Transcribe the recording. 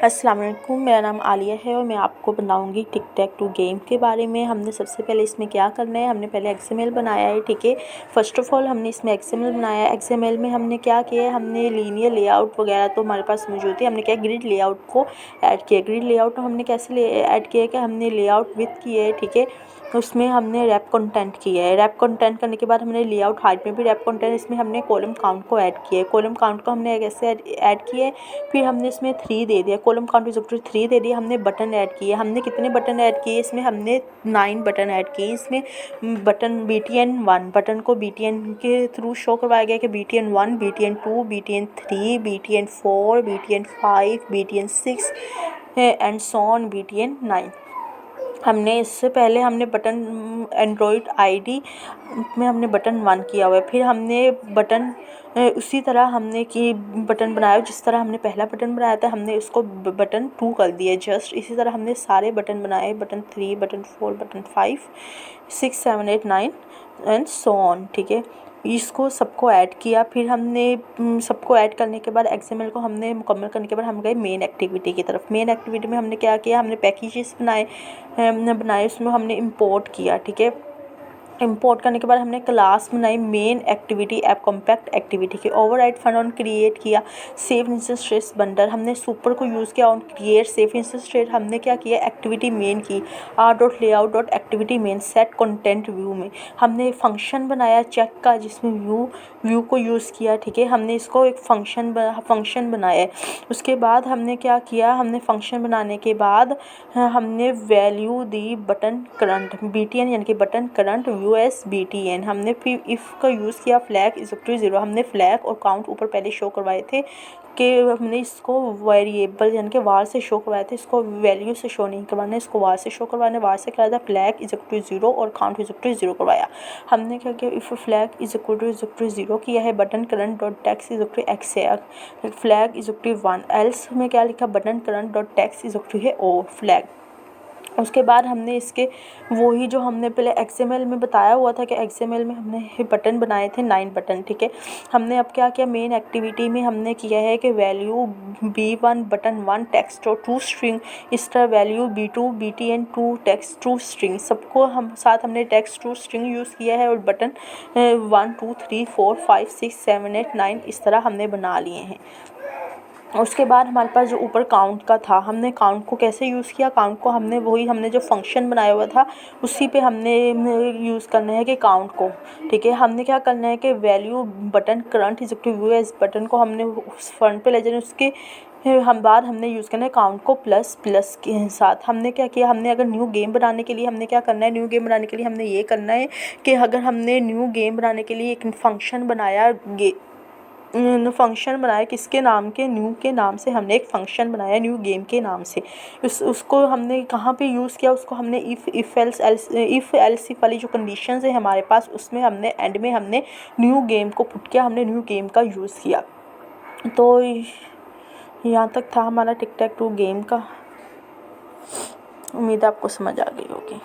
अस्सलाम वालेकुम, मेरा नाम आलिया है और मैं आपको बताऊंगी टिक टैक टू गेम के बारे में। हमने सबसे पहले इसमें क्या करना है, हमने पहले एक्सएमएल बनाया है। ठीक है, फ़र्स्ट ऑफ़ ऑल हमने इसमें एक्सएमएल बनाया है। एक्सएमएल में हमने क्या किया है, हमने लीनियर लेआउट वगैरह तो हमारे पास मौजूद है। हमने क्या ग्रिड लेआउट को ऐड किया। ग्रिड लेआउट हमने कैसे ऐड किया है कि हमने लेआउट विथ किया है। ठीक है, उसमें हमने रैप कंटेंट किया है। रैप कंटेंट करने के बाद हमने लेआउट हाइट में भी रैप कंटेंट, इसमें हमने कॉलम काउंट को ऐड किया है। कॉलम काउंट को हमने कैसे ऐड किया है, फिर हमने इसमें 3 दे दिया, column count is equal to 3 दे दिया। हमने बटन ऐड किए, हमने कितने बटन ऐड किए, इसमें हमने 9 बटन ऐड किए। इसमें बटन BTN 1 बटन को BTN के थ्रू शो करवाया गया कि BTN 1, BTN 2, BTN 3, BTN 4, BTN 5, BTN 6 and so on BTN 9। हमने इससे पहले हमने बटन एंड्रॉयड ID में हमने बटन 1 किया हुआ है। फिर हमने बटन उसी तरह हमने कि बटन बनाया जिस तरह हमने पहला बटन बनाया था, हमने उसको बटन 2 कर दिया। जस्ट इसी तरह हमने सारे बटन बनाए, button 3, button 4, button 5, 6, 7, 8, 9 and so on. ठीक है, इसको सबको ऐड किया। फिर हमने सबको ऐड करने के बाद XML को हमने मुकम्मल करने के बाद हम गए मेन एक्टिविटी की तरफ। मेन एक्टिविटी में हमने क्या किया, हमने पैकेजेस बनाए उसमें हमने इंपोर्ट किया। ठीक है, इंपोर्ट करने के बाद हमने क्लास बनाई main activity app compact activity की। ओवरराइड फंक्शन क्रिएट किया। सेव इंस्टेंस स्ट्रेस बंडल हमने सुपर को यूज़ किया on create save instance stress. हमने क्या किया, एक्टिविटी मेन की r.layout activity main set content view में हमने फंक्शन बनाया चेक का, जिसमें व्यू को यूज़ किया। ठीक है, हमने इसको एक फंक्शन बनाया। उसके बाद हमने क्या किया, हमने फंक्शन बनाने के बाद हमने वैल्यू दी बटन करंट BTN यानी कि बटन करंट USBTN। हमने फिर इफ़ का यूज़ किया फ्लैग इज इक्वल टू 0। हमने फ्लैग और काउंट ऊपर पहले शो करवाए थे कि हमने इसको वेरिएबल यानी कि वार से शो करवाए थे, इसको वैल्यू से शो नहीं करवाना, इसको वार से शो करवाना। वार से कराया था फ्लैग इज इक्वल टू 0 और काउंट इज इक्वल टू 0 करवाया। हमने क्या किया, if flag is equal to 0 किया है, button current dot text is equal to x है, flag is equal to 1। Else में क्या लिखा, button current dot text is equal to है ओ फ्लैग। उसके बाद हमने इसके वही जो हमने पहले XML में बताया हुआ था कि XML में हमने बटन बनाए थे 9 बटन। ठीक है, हमने अब क्या किया, मेन एक्टिविटी में हमने किया है कि वैल्यू B1 बटन 1 टेक्स्ट और 2 स्ट्रिंग, इस तरह value B2 BTN 2 text 2 string, सबको हम साथ हमने टेक्स्ट 2 स्ट्रिंग यूज़ किया है। और बटन 1 2 3 4 5 6 7 8 9 इस तरह हमने बना लिए हैं। उसके बाद हमारे पास जो ऊपर काउंट का था, हमने काउंट को कैसे यूज़ किया, काउंट को हमने जो फंक्शन बनाया हुआ था उसी पे हमने यूज़ करना है कि काउंट को। ठीक है, हमने क्या करना है कि value button current is equal to इस बटन को हमने उस फ्रंट पे ले जाना, उसके हमने यूज़ करना है काउंट को प्लस के साथ। हमने क्या किया, हमने अगर न्यू गेम बनाने के लिए हमने क्या करना है, न्यू गेम बनाने के लिए हमने ये करना है कि अगर हमने न्यू गेम बनाने के लिए एक फंक्शन बनाया किसके नाम के, न्यू के नाम से हमने एक फ़ंक्शन बनाया न्यू गेम के नाम से। उसको हमने कहाँ पे यूज़ किया, उसको हमने इफ़ एल्स वाली जो कंडीशंस है हमारे पास, उसमें हमने एंड में हमने न्यू गेम को पुट किया, हमने न्यू गेम का यूज़ किया। तो यहाँ तक था हमारा टिक टैक टू गेम का। उम्मीद है आपको समझ आ गई होगी।